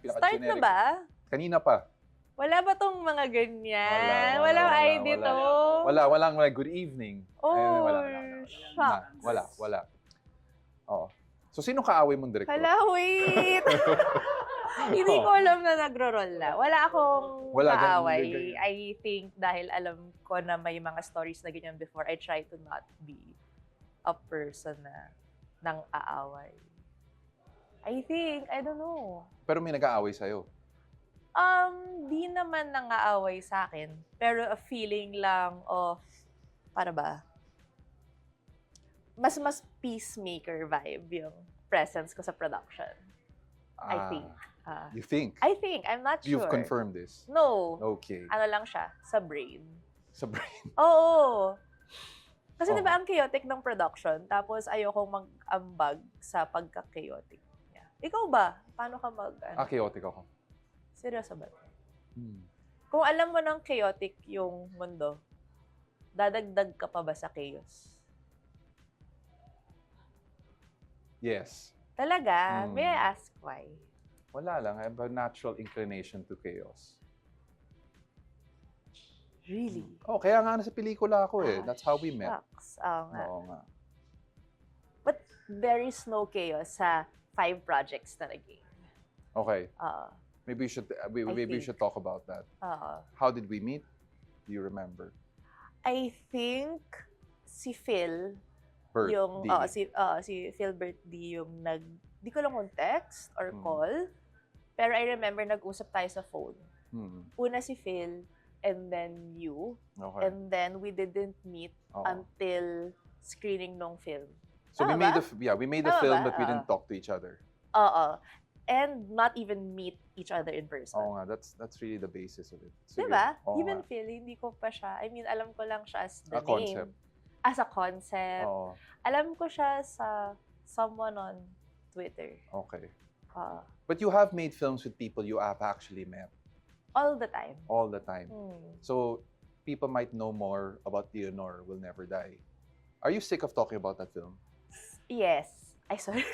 Start na ba? Kanina pa. Wala ba tong mga ganyan? Walang ID to? Walang good evening. Oh, Wala. Oo. So, sino kaaway mong director? Hala, wait! Hindi ko alam na nagro-roll na. Wala akong kaaway. I think dahil alam ko na may mga stories na ganyan before, I try to not be a person na nang aaway. I don't know. Pero may nag-aaway sa'yo? Di naman nang-aaway sa akin. Pero a feeling lang of, para ba? Mas peacemaker vibe yung presence ko sa production. I think. You think? I think. I'm not sure. You've confirmed this? No. Okay. Ano lang siya? Sa brain. Sa brain? Oo. Kasi di ba ang chaotic ng production, tapos ayokong mag-ambag sa pagka-chaotic niya. Ikaw ba? Paano ka chaotic ako. Seryoso ba? Kung alam mo ng chaotic yung mundo, dadagdag ka pa ba sa chaos? Yes. Talaga? May I ask why? Wala lang. I have a natural inclination to chaos. Really? Oh, kaya nga nasa pelikula ako eh. That's how we met. Shucks. Oo nga. Oo nga. But there is no chaos sa 5 projects na naging. Okay. Maybe we should talk about that. How did we meet? Do you remember? I think si Phil Bert yung D. si Philbert D yung di ko lang kung text or call. Pero I remember nag-usap tayo sa phone. Una si Phil and then you. Okay. And then we didn't meet until screening nung film. So we made the film but we didn't talk to each other. And not even meet each other in person. Oo nga, that's really the basis of it. Diba? Even Phil, hindi ko pa siya. I mean, alam ko lang siya as the name. Concept. As a concept. Oo. Alam ko siya sa someone on Twitter. Okay. But you have made films with people you have actually met. All the time. All the time. So, people might know more about Leonor Will Never Die. Are you sick of talking about that film? Yes. Ay, sorry.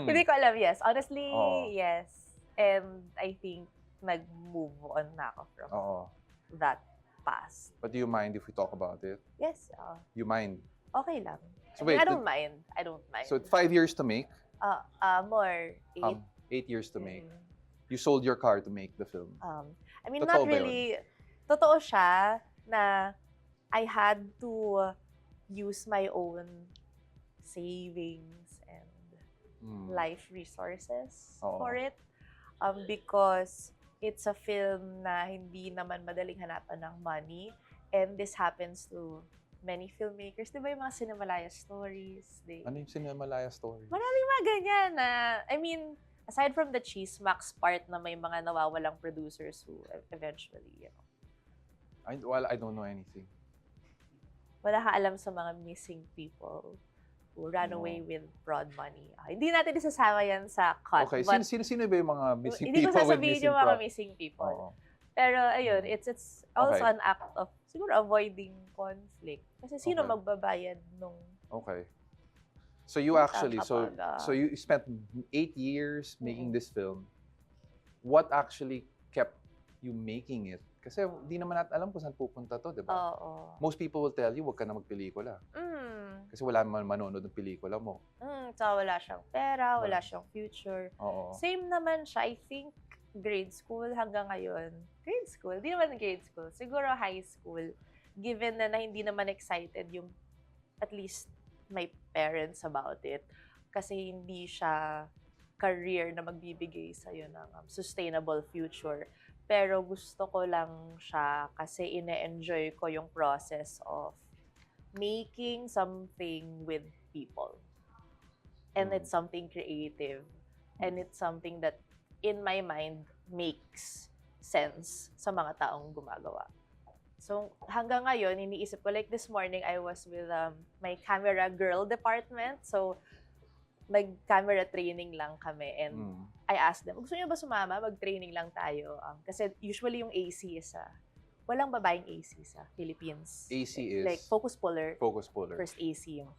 Hindi ko alam, yes. Honestly, yes. And I think nag-move on na ako from that past. But do you mind if we talk about it? Yes. You mind? Okay lang. So wait, I don't mind. So 5 years to make? More. 8. 8 years to make. You sold your car to make the film. I mean, Totoo not really. Totoo siya na I had to use my own savings and life resources for it. Because it's a film na hindi naman madaling hanapan ng money. And this happens to many filmmakers. Di ba yung mga Cinemalaya stories? Ano yung Cinemalaya stories? Maraming mga ganyan na, I mean, aside from the Cheesemax part na may mga nawawalang producers who eventually, I don't know anything. Wala ka alam sa mga missing people who ran away with broad money. Hindi natin isasama yan sa cut. Okay, sino ba yung mga missing hindi people ko sasabihin yung mga missing people. Pero ayun, it's also an act of siguro avoiding conflict. Kasi sino magbabayad nung... Okay. So you actually, so you spent 8 years making this film. What actually kept you making it? Kasi di naman natin alam kung saan pupunta to, di ba? Most people will tell you, huwag ka na magpelikula. Kasi wala naman manonood ng pelikula mo. So wala siyang pera, wala siyang future. Same naman siya, I think, grade school hanggang ngayon. Grade school? Di naman grade school. Siguro high school. Given na hindi naman excited yung, at least, my parents about it. Kasi hindi siya career na magbibigay sa'yo ng sustainable future. Pero gusto ko lang siya kasi ine-enjoy ko yung process of making something with people. And it's something creative. And it's something that, in my mind, makes sense sa mga taong gumagawa. So, hanggang ngayon, iniisip ko, like this morning, I was with my camera girl department. So, nag-camera training lang kami. And I asked them, gusto niyo ba sumama? Mag-training lang tayo. Kasi usually yung AC is, walang babaeng AC sa Philippines. AC is? Like, focus puller. Focus puller. First AC yung.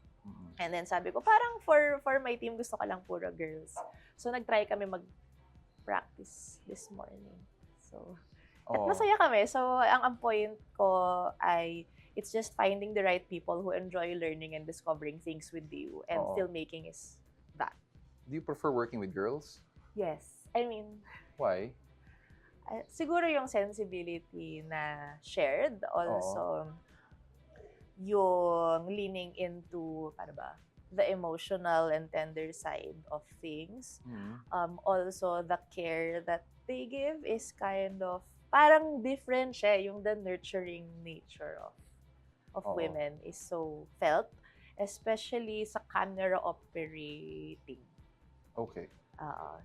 And then sabi ko, parang for my team, gusto ko lang puro girls. So, nag-try kami practice this morning. So, at masaya kami. So, ang point ko ay it's just finding the right people who enjoy learning and discovering things with you. And filmmaking is that. Do you prefer working with girls? Yes. I mean... Why? Siguro yung sensibility na shared. Also, yung leaning into, the emotional and tender side of things. Also, the care that they give is kind of, parang different siya. Yung the nurturing nature of women is so felt, especially sa camera operating. Okay.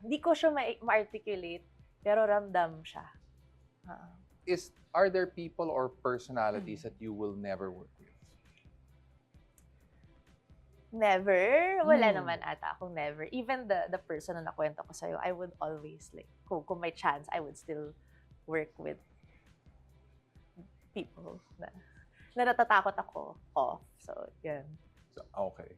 Hindi ko siya ma-articulate, pero ramdam siya. Are there people or personalities that you will never work with? Never. Wala naman ata akong never. Even the person na nakwento ko sa'yo, I would always, kung may chance, I would still work with people na natatakot ako off. So, yan. Okay.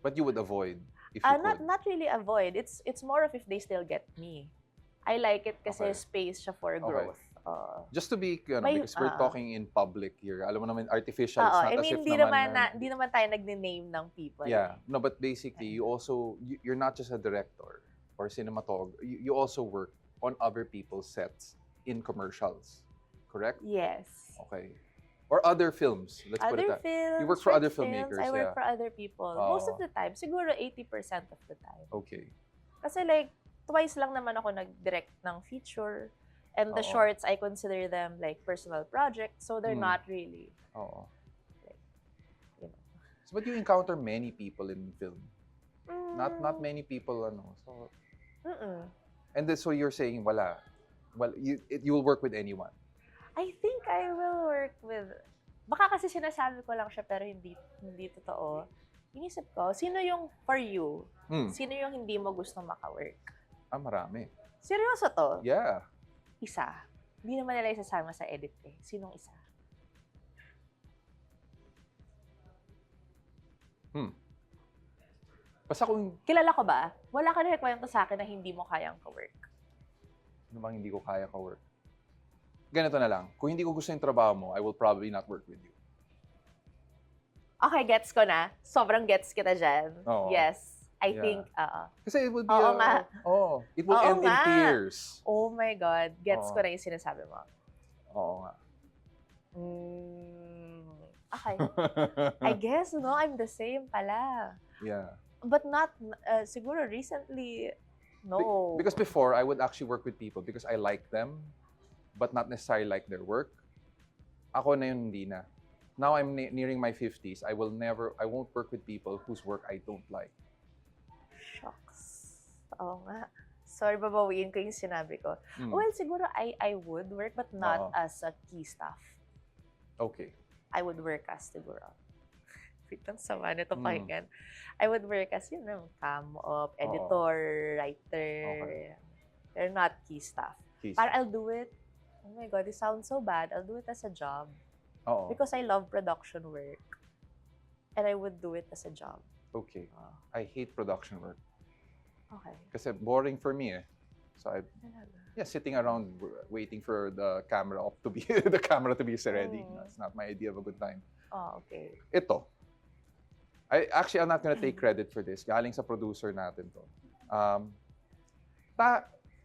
But you would avoid if you could? Not really avoid. It's more of if they still get me. I like it kasi space siya for growth. Just to be, because we're talking in public here, alam mo naman, artificial, it's not as if hindi naman tayo nagne-name ng people. Yeah, no, but basically, you're not just a director or cinematographer, you also work on other people's sets in commercials, correct? Yes. Okay. Or other films, let's put it that. Films, you work for other filmmakers, I work for other people. Most of the time, siguro 80% of the time. Okay. Kasi twice lang naman ako nag-direct ng feature. And the shorts, I consider them like personal projects, so they're not really. So, but you encounter many people in film. Not many people, So. And then, so you're saying, wala. Well, you will work with anyone. I think I will work with. Baka kasi sinasabi ko lang siya pero hindi totoo. Inisip ko, sino yung for you? Sino yung hindi mo gusto maka-work? Marami. Seryoso to? Yeah. Isa. Hindi naman nila isasama sa edit eh. Sinong isa? Basta kung... Kilala ko ba? Wala ka na kwento sa akin na hindi mo kayang ka-work. Ano bang hindi ko kaya ka-work? Ganito na lang. Kung hindi ko gusto yung trabaho mo, I will probably not work with you. Okay, gets ko na. Sobrang gets kita dyan. Yes. I think, Kasi it will be it will end in tears. Oh my God. Gets ko na yung sinasabi mo. Oo nga. Okay. I guess, I'm the same pala. Yeah. But not, siguro recently, no. Because before, I would actually work with people because I like them, but not necessarily like their work. Ako na yun, hindi na. Now I'm nearing my 50s, I won't work with people whose work I don't like. Shucks. Oo nga. Sorry, babawiin ko yung sinabi ko. Well, siguro I would work, but not as a key staff. Okay. I would work as siguro. Wait, ang sama nito pakinggan. I would work as, cam-op, editor, writer. Okay. They're not key staff. Para I'll do it. Oh my God, it sounds so bad. I'll do it as a job. Because I love production work. And I would do it as a job. Okay. I hate production work. Okay. Kasi boring for me eh. So sitting around waiting for the camera to be ready. That's not my idea of a good time. Okay. Ito. I'm not gonna take credit for this. Galing sa producer natin to.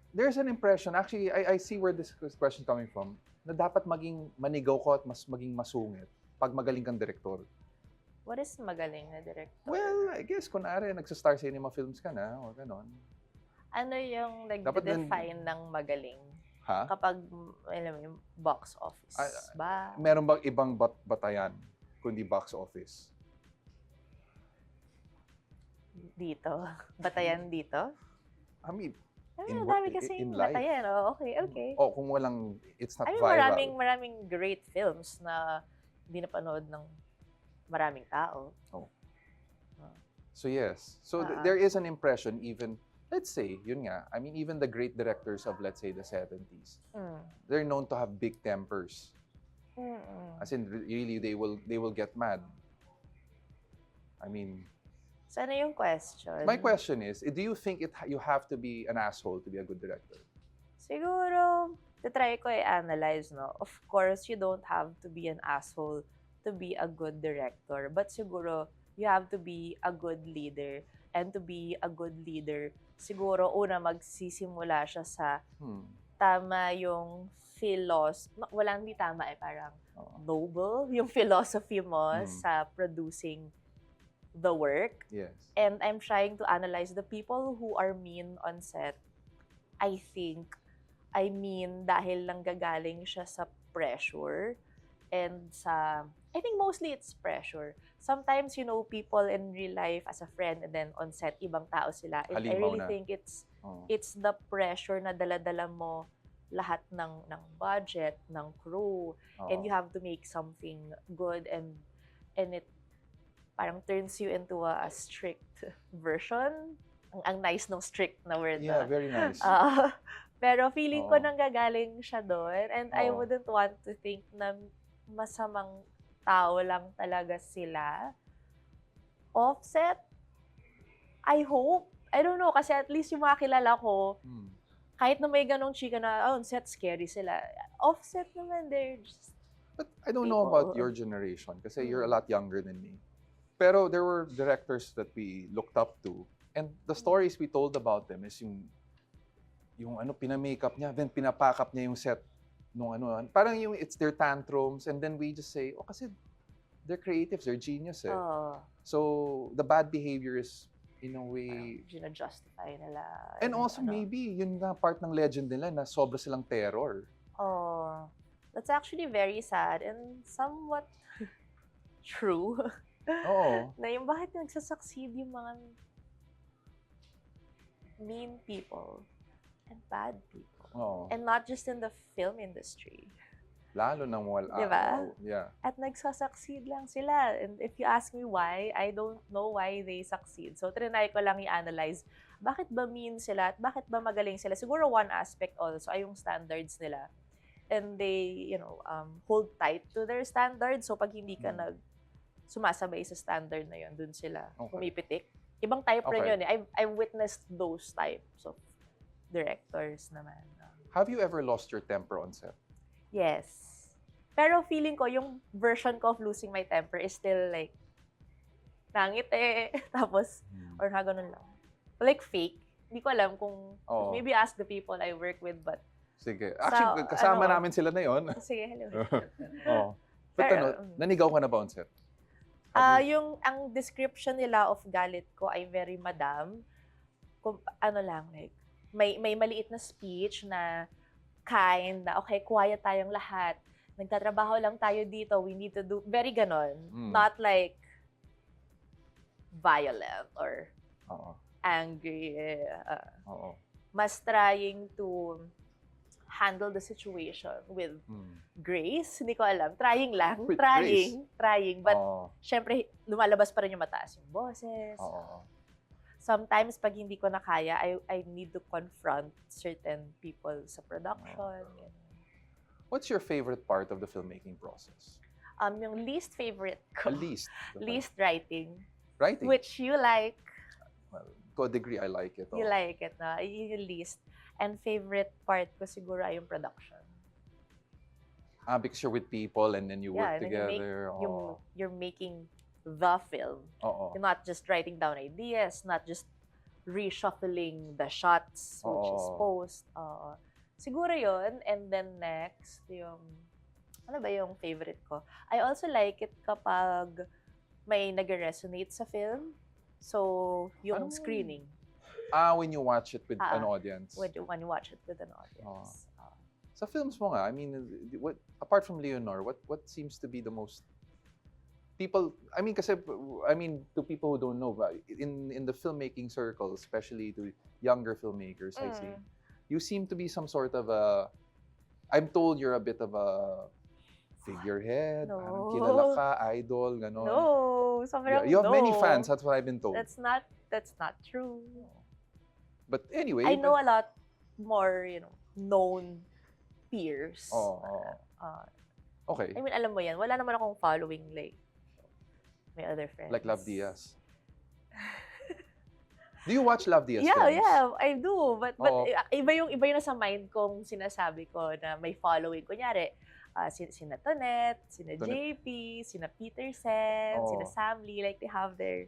There's an impression, actually, I see where this question coming from, na dapat maging manigaw ko at maging masungit pag magaling kang direktor. What is magaling na director? Well, I guess, kunwari, nagsa-Star Cinema Films ka na, o gano'n. Ano yung nag-define ng magaling? Kapag, alam mo, yung box office ba? Meron bang ibang batayan kundi box office? Dito? Batayan dito? I mean, dami kasi in life. Batayan. Okay. Kung walang, it's not viral. Maraming great films na hindi napanood ng maraming tao. So yes. So there is an impression even, let's say, yun nga, I mean, even the great directors of, let's say, the 70s, they're known to have big tempers. As in, really, they will get mad. I mean, So, ano yung question? My question is, do you think you have to be an asshole to be a good director? Siguro, try ko i-analyze, no? Of course, you don't have to be an asshole to be a good director. But siguro, you have to be a good leader. And to be a good leader, siguro, una magsisimula siya sa tama yung wala hindi tama parang noble yung philosophy mo sa producing the work. Yes. And I'm trying to analyze the people who are mean on set. I mean dahil lang gagaling siya sa pressure and I think mostly it's pressure. Sometimes, people in real life as a friend and then on set, ibang tao sila. And I really think it's the pressure na dala-dala mo lahat ng budget, ng crew, and you have to make something good and it parang turns you into a strict version. Ang nice ng strict na word. Yeah, very nice. Pero feeling ko nanggagaling siya doon and I wouldn't want to think na masamang tao lang talaga sila. Offset, I hope. I don't know, kasi at least yung mga kilala ko, kahit na may ganong chika na, on set, scary sila. Offset naman, they're just But I don't know about your generation kasi you're a lot younger than me. Pero there were directors that we looked up to and the stories we told about them is yung pina-makeup niya, then pinapakap niya yung set nung parang it's their tantrums and then we just say, kasi they're creatives, they're genius eh. So the bad behavior is in a way gina-justify nila. And also maybe yun na part ng legend nila na sobra silang terror. That's actually very sad and somewhat true. Na yung bakit nagsasucceed yung mga mean people and bad people. And not just in the film industry. Lalo nang wala. Diba? Yeah. At nagsasucceed lang sila. And if you ask me why, I don't know why they succeed. So, trinay ko lang i-analyze, bakit ba mean sila at bakit ba magaling sila? Siguro one aspect also ay yung standards nila. And they, hold tight to their standards. So, pag hindi ka sumasabay sa standard na yun, dun sila pumipitik. Ibang type rin yun eh. I've witnessed those types of directors naman. Have you ever lost your temper on set? Yes. Pero feeling ko, yung version ko of losing my temper is still like, nangit eh. Tapos, or ganun lang. Like fake. Hindi ko alam kung, maybe ask the people I work with, but sige. Actually, kasama namin sila na yun. Sige, hello. But nanigaw ka na ba on set? Ang description nila of galit ko ay very madam. Like, may maliit na speech na kind, na okay, quiet tayong lahat. Nagtatrabaho lang tayo dito, we need to do, very ganon. Not like violent or angry. Mas trying to handle the situation with grace. Hindi ko alam. Trying lang. With Trying. But, syempre, lumalabas pa rin yung mataas yung boses. Sometimes, pag hindi ko na kaya, I need to confront certain people sa production. What's your favorite part of the filmmaking process? Yung least favorite ko. Least writing. Writing? Which you like. Well, to a degree, I like it. You like it, no? Yung least. And favorite part ko siguro ay yung production. Because you're with people and then you work together. You're making the film. You're not just writing down ideas, not just reshuffling the shots, which is post. Siguro yun. And then next, ano ba yung favorite ko? I also like it kapag may nag-resonate sa film. So, yung screening. When you watch it with an audience. When you watch it with an audience. Sa films mo nga, I mean, apart from Leonor, what seems to be the most people, to people who don't know, in the filmmaking circle, especially to younger filmmakers, I see, you seem to be some sort of I'm told you're a bit of a figurehead, parang kilala ka, idol, gano'n. No, you have many fans, that's what I've been told. That's not true. But anyway, I know a lot more, known peers. Okay. I mean, alam mo yan, wala naman akong following like my other friends. Like Love Diaz. Do you watch Love Diaz Yeah, films? yeah, I do. But iba yung nasa mind kong sinasabi ko na may following. Kunyari, sina Tonet, sina JP, sina Peterson, sina Sam Lee, like they have their...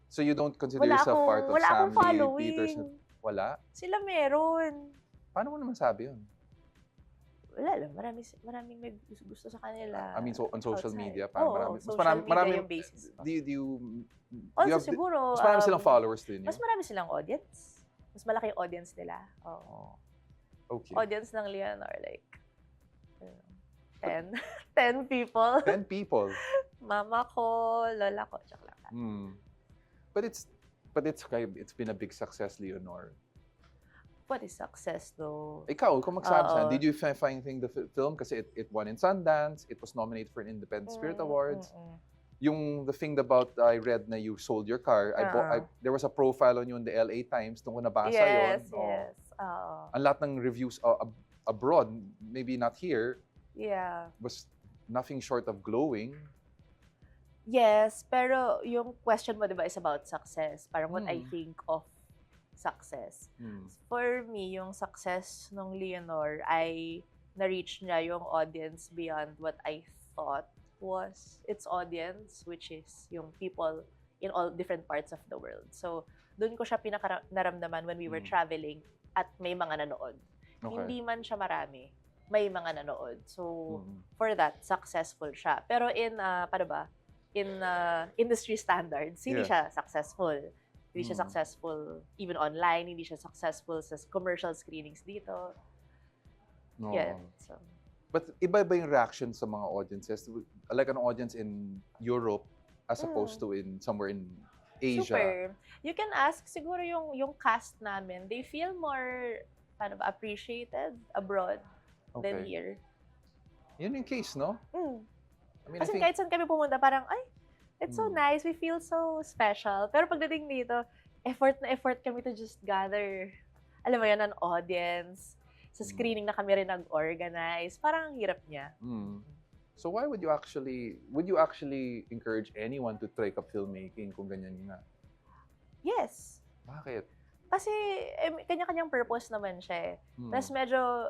So you don't consider yourself part of Sam Lee, Peterson? Wala? Sila meron. Paano mo naman sabi yun? Wala lang. Maraming may gusto sa kanila. I mean, so on social media. Social media yung basis. Do you also, siguro, mas marami silang followers din yun? Mas marami silang audience. Mas malaki yung audience nila. Oh. Okay. Audience ng Leonor, like, 10 people. 10 people. Mama ko, lola ko, tsaka lang. But it's been a big success, Leonor. What is success, though? Ikaw, kung magsabi did you find the film kasi it won in Sundance, it was nominated for an Independent Spirit Awards. Yung the thing about I read na you sold your car, there was a profile on you in the LA Times nung ko nabasa yun. Yes. Ang lahat ng reviews abroad, maybe not here, was nothing short of glowing. Yes, pero yung question mo, di ba, is about success. Parang what I think of success. For me, yung success ng Leonor ay na-reach niya yung audience beyond what I thought was its audience, which is yung people in all different parts of the world. So, doon ko siya pinaka-naramdaman when we were traveling at may mga nanood. Okay. Hindi man siya marami, may mga nanood. So, for that, successful siya. Pero in, in industry standards, hindi siya successful. Hindi siya successful even online, hindi siya successful sa commercial screenings dito. Yeah. So. But iba-iba yung reaction sa mga audiences. Like an audience in Europe as opposed to in somewhere in Asia. Super. You can ask siguro yung cast namin, they feel more appreciated abroad than here. Yun yung case, no? I mean, kasi kahit saan kami pumunta, parang, ay, it's so nice, we feel so special. Pero pagdating dito, effort kami to just gather, alam mo yan, an audience. Sa screening na kami rin nag-organize. Parang ang hirap niya. So why would you actually encourage anyone to take up filmmaking kung ganyan nga? Yes. Bakit? Kasi kanya-kanyang purpose naman siya eh. Tapos medyo,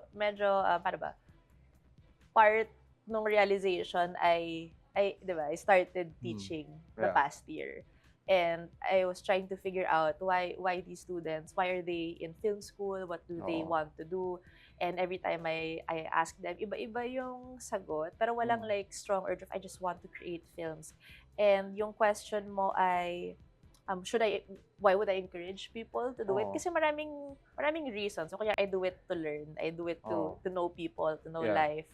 part ng realization ay di ba, I started teaching the past year. And I was trying to figure out why these students, why are they in film school, what do they want to do? And every time I ask them, iba-iba yung sagot, pero walang like strong urge of I just want to create films. And yung question mo ay, why would I encourage people to do it? Kasi maraming reasons. So kaya I do it to learn, I do it to know people, to know life.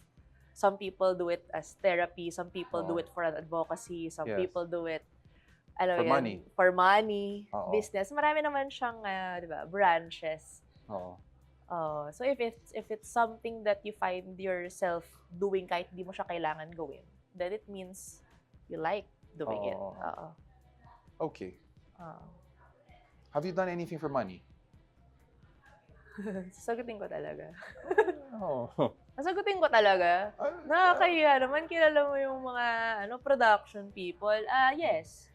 Some people do it as therapy, some people do it for an advocacy, some people do it for money, business. Marami naman siyang, di ba, branches. So if it's something that you find yourself doing kahit di mo siya kailangan gawin, then it means you like doing it. Okay. Have you done anything for money? Sasagutin ko talaga. Sasagutin ko talaga. Nakakahiya naman, kilala mo yung mga production people. Yes.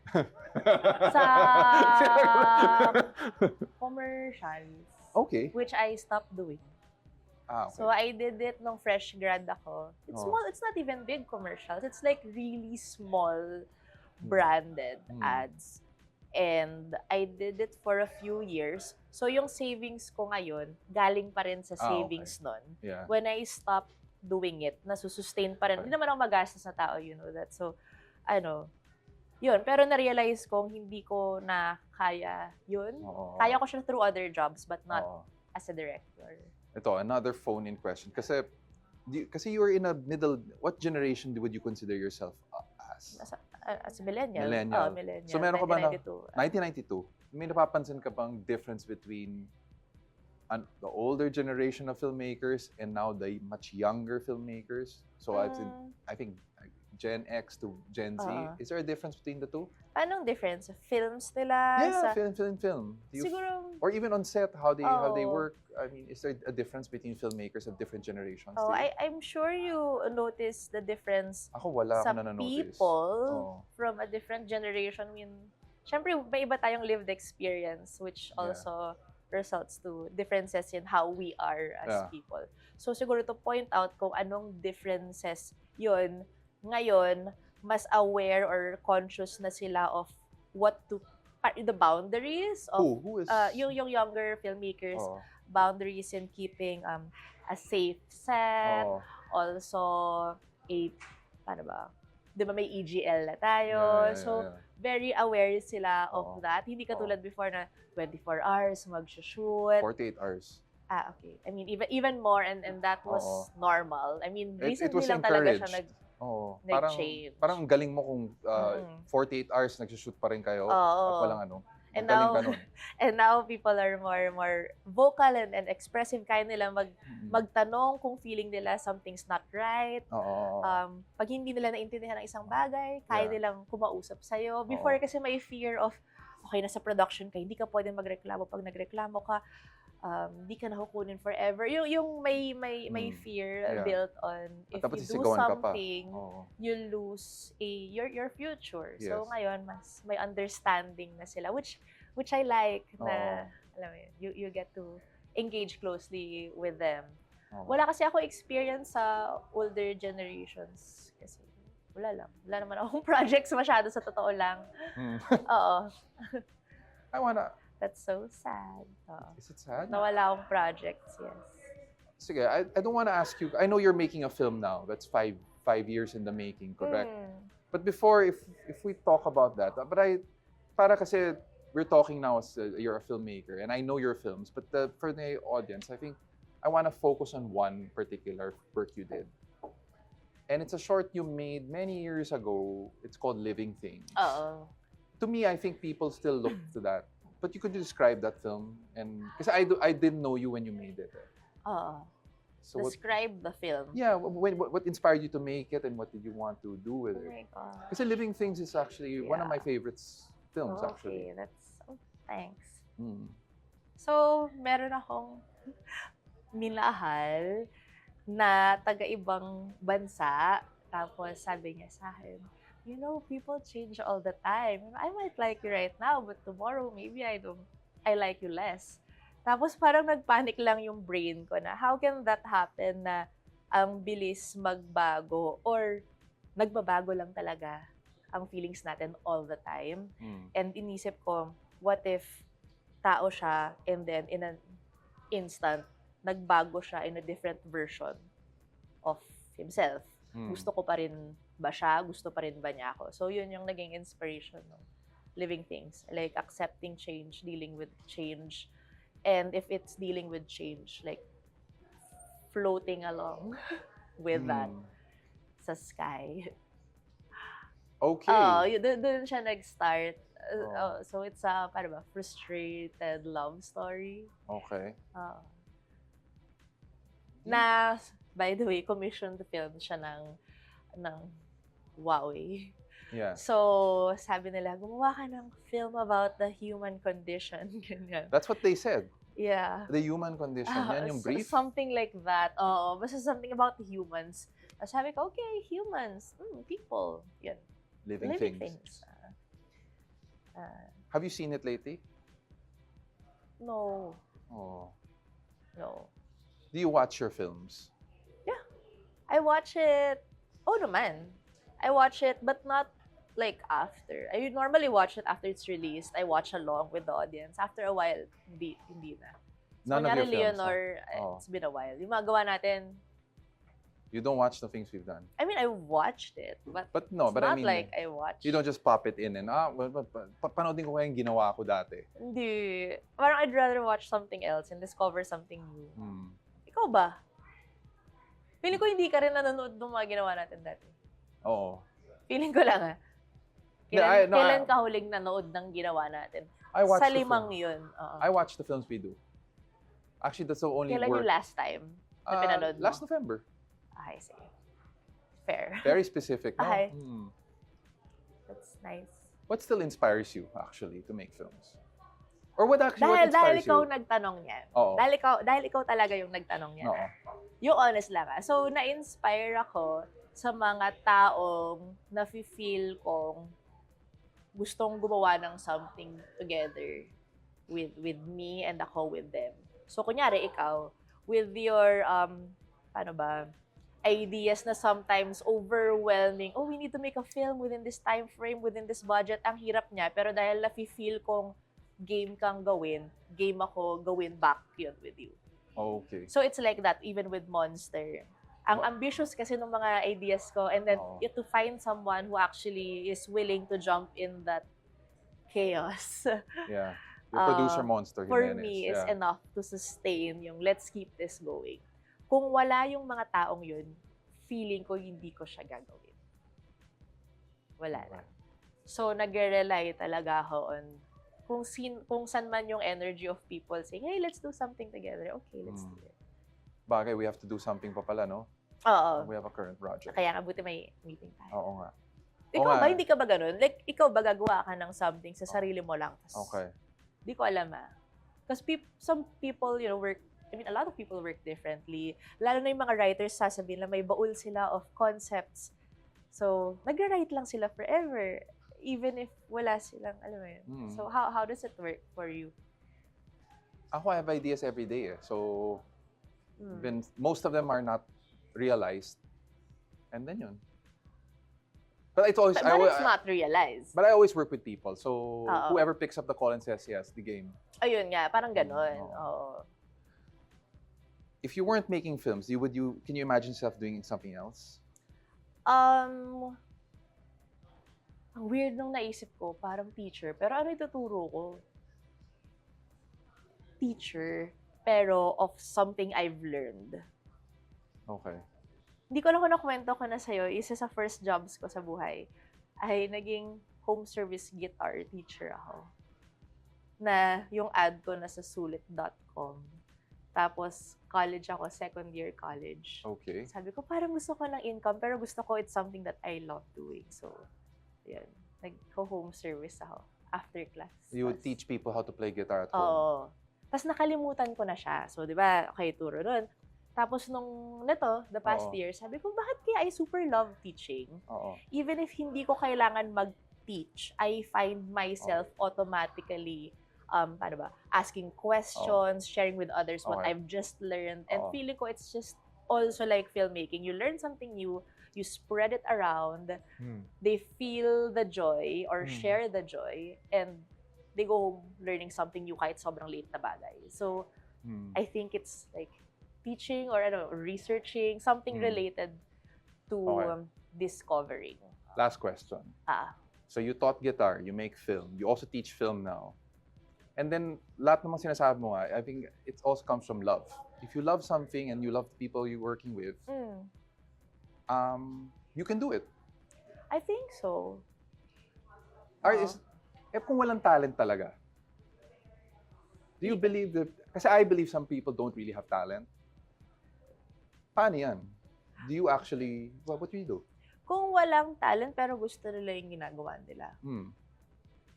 Sa commercials. Okay. Which I stopped doing. Okay. So I did it nung fresh grad ako. It's small, it's not even big commercials. It's like really small branded ads. And I did it for a few years. So yung savings ko ngayon, galing pa rin sa savings nun. Yeah. When I stopped doing it, nasusustain pa rin. Hindi naman ako magastos na tao, you know that. So, yun. Pero na-realize kong hindi ko na kaya yun. Kaya ko siya through other jobs, but not as a director. Ito, another phone-in question. Kasi you were in a middle, what generation would you consider yourself as? As a millennial. Millennial. So meron ka ba 1992? May napapansin ka bang difference between the older generation of filmmakers and now the much younger filmmakers? So I think Gen X to Gen Z. Is there a difference between the two? Anong difference? Films nila? Yeah, film. Siguro. Or even on set, how they work. I mean, is there a difference between filmmakers of different generations? I'm sure you notice the difference ako wala sa ako na-notice. People from a different generation. I mean, syempre may iba tayong lived experience which also results to differences in how we are as people. So siguro to point out kung anong differences yun, ngayon, mas aware or conscious na sila of what to, the boundaries of who is yung younger filmmakers, boundaries in keeping a safe set, also a, paano ba, di ba may EGL na tayo, very aware sila of that. Hindi katulad before na 24 hours mag-shoot. 48 hours. Okay. I mean, even more, and that was normal. I mean, recently it lang talaga siya nag-change. Parang galing mo kung 48 hours nag-shoot pa rin kayo at walang ano. And now people are more vocal and expressive, kaya nila magtanong kung feeling nila something's not right. Pag hindi nila naintindihan ang isang bagay, kaya nilang kumausap sa'yo. Before kasi may fear of, okay, nasa production ka, hindi ka pwedeng magreklamo. Pag nagreklamo ka, hindi ka nakukunin forever. Yung may fear built on if you do something, you lose your future. So ngayon, mas may understanding na sila, which I like na, alam mo yun, you get to engage closely with them. Wala kasi ako experience sa older generations kasi wala naman akong projects masyado, sa totoo lang. That's so sad. Is it sad? Nawala akong projects, yes. Sige, I don't want to ask you, I know you're making a film now, that's five years in the making, correct? But before, if we talk about that, para kasi we're talking now as you're a filmmaker, and I know your films, but for the audience, I think I want to focus on one particular work you did. And it's a short you made many years ago. It's called Living Things. To me, I think people still look to that. But you could describe that film, and because I didn't know you when you made it. So describe the film. Yeah, what inspired you to make it, and what did you want to do with it? Oh my God. Because Living Things is actually one of my favorite films, actually. Okay, thanks. So, meron akong minahal na taga-ibang bansa. Tapos sabi niya sa akin, you know, people change all the time. I might like you right now, but tomorrow maybe I like you less. Tapos parang nagpanic lang yung brain ko na how can that happen na ang bilis magbago or nagbabago lang talaga ang feelings natin all the time. And inisip ko, what if tao siya and then in an instant, nagbago siya in a different version of himself. Gusto ko pa rin ba siya? Gusto pa rin ba niya ako? So yun yung naging inspiration ng Living Things. Like accepting change, dealing with change. And if it's dealing with change, like floating along with that sa sky. Okay. Doon siya nag-start. So it's a frustrated love story. Okay. Na, by the way, commissioned film siya ng Huawei. Yeah. So, sabi nila, gumawa ka ng film about the human condition. Ganyan. That's what they said. Yeah. The human condition. Yan yung brief? Something like that. Basta something about the humans. Sabi ko, okay, humans, people. Yan. Living things. Have you seen it lately? No. No. Do you watch your films? Yeah. I watch it. Oh, naman. I watch it, but not like after. I normally watch it after it's released. I watch along with the audience. After a while, hindi na. So, None of your films? Leonor, it's been a while. Yung mga gawa natin. You don't watch the things we've done? I mean, I watched it, but no, but not I mean, like I watched. You don't just pop it in and, panoodin ko kaya yung ginawa ko dati. Hindi. Parang I'd rather watch something else and discover something new. Ikaw ba? Feeling ko hindi ka rin nanonood ng mga ginawa natin dati. Oo. Feeling ko lang Kailan ka huling nanood ng ginawa natin? Sa limang yun. I watch the films we do. Actually, that's the only Kailan yung last time na pinanood mo? Last November. Okay, sige. Fair. Very specific, no? Okay. That's nice. What still inspires you, actually, to make films? Or what actually what inspires dahil ikaw you? nagtanong yan. Oo. Dahil ikaw talaga yung nagtanong yan. Oo. Yung honest lang. So, na-inspire ako sa mga taong nafe-feel kong gustong gumawa ng something together with me and ako with them. So, kunyari, ikaw, with your, paano ba, ideas na sometimes overwhelming, oh, we need to make a film within this time frame, within this budget, ang hirap niya. Pero dahil nafe-feel kong game kang gawin, game ako gawin back yun with you. Okay. So, it's like that, even with Monster. Ang ambitious kasi ng mga ideas ko, and then you have to find someone who actually is willing to jump in that chaos. Yeah. Your producer Monster Jimenez. For me, is enough to sustain yung let's keep this going. Kung wala yung mga taong yun, feeling ko hindi ko siya gagawin. Wala na. So, nag-rely talaga ako on kung saan man yung energy of people saying, hey, let's do something together. Okay, let's do it. Bagay, we have to do something pa pala, no? Oo. We have a current project. Kaya nga, buti may meeting tayo. Oo nga. Ikaw ba, hindi ka ba ganun? Like, ikaw ba gagawa ka ng something sa sarili mo lang? Okay. Di ko alam Because some people, work, a lot of people work differently. Lalo na yung mga writers, sasabihin na may baul sila of concepts. So, nag-write lang sila forever. Even if wala silang, alam mo yun. So, how does it work for you? Ako, I have ideas every day. So, then most of them are not realized. And then yun. But it's always, but it's not realized. But I always work with people. So, whoever picks up the call and says yes, the game. Ayun nga, parang ganon. Oo. If you weren't making films, can you imagine yourself doing something else? Ang weird nung naisip ko, parang teacher. Pero ano ituturo ko? Teacher, pero of something I've learned. Okay. Hindi ko na kung nakwento ko na sa'yo, isa sa first jobs ko sa buhay ay naging home service guitar teacher ako. Na yung ad ko nasa sulit.com. Tapos, college ako, second year college. Okay. Sabi ko, parang gusto ko ng income, pero gusto ko it's something that I love doing. So, yan. Nag-home service ako after class. You would teach people how to play guitar at home? Oo. Tapos nakalimutan ko na siya. So, di ba, okay, turo nun. Tapos the past year, sabi ko, bakit kaya I super love teaching? Even if hindi ko kailangan mag-teach, I find myself automatically asking questions, sharing with others what I've just learned, and feeling ko it's just also like filmmaking. You learn something new, you spread it around, they feel the joy or share the joy, and they go home learning something new kahit sobrang late na bagay. So, I think it's like teaching or researching, something related to discovering. Last question. So you taught guitar, you make film, you also teach film now. And then, lahat ng mga sinasabi mo, I think it also comes from love. If you love something and you love the people you're working with, you can do it. I think so. Kung walang talent talaga, do you believe that, kasi I believe some people don't really have talent. Paano yan? Do you actually, what do you do? Kung walang talent pero gusto nila yung ginagawa nila,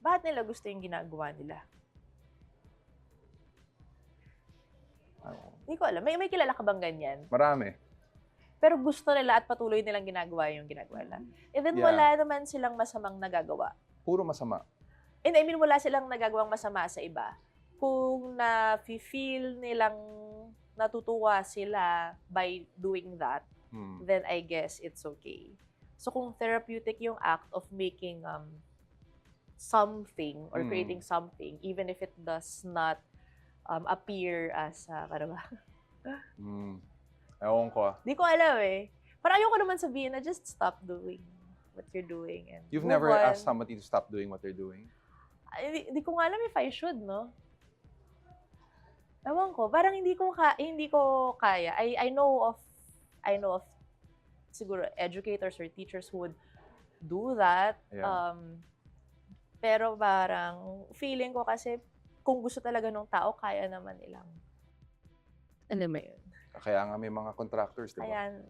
bakit nila gusto yung ginagawa nila? Hindi ko alam. May kilala ka bang ganyan? Marami. Pero gusto nila at patuloy nilang ginagawa yung ginagawa nila. And then wala naman silang masamang nagagawa. Puro masama. And I mean, wala silang nagagawang masama sa iba. Kung na-feel nilang natutuwa sila by doing that, then I guess it's okay. So kung therapeutic yung act of making something or creating something, even if it does not appear as, para ba? Ewan ko. Di ko alam eh. Parang ayoko naman sabihin na just stop doing what you're doing. And you've never asked somebody to stop doing what they're doing? Di ko nga alam if I should, no? Ewan ko, parang hindi ko kaya. I know of siguro educators or teachers who would do that. Yeah. Pero parang feeling ko kasi kung gusto talaga ng tao, kaya naman nilang. Alam mo yun? Kaya nga may mga contractors, di ba? Ayan.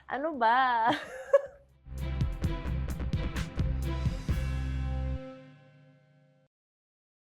Ano ba?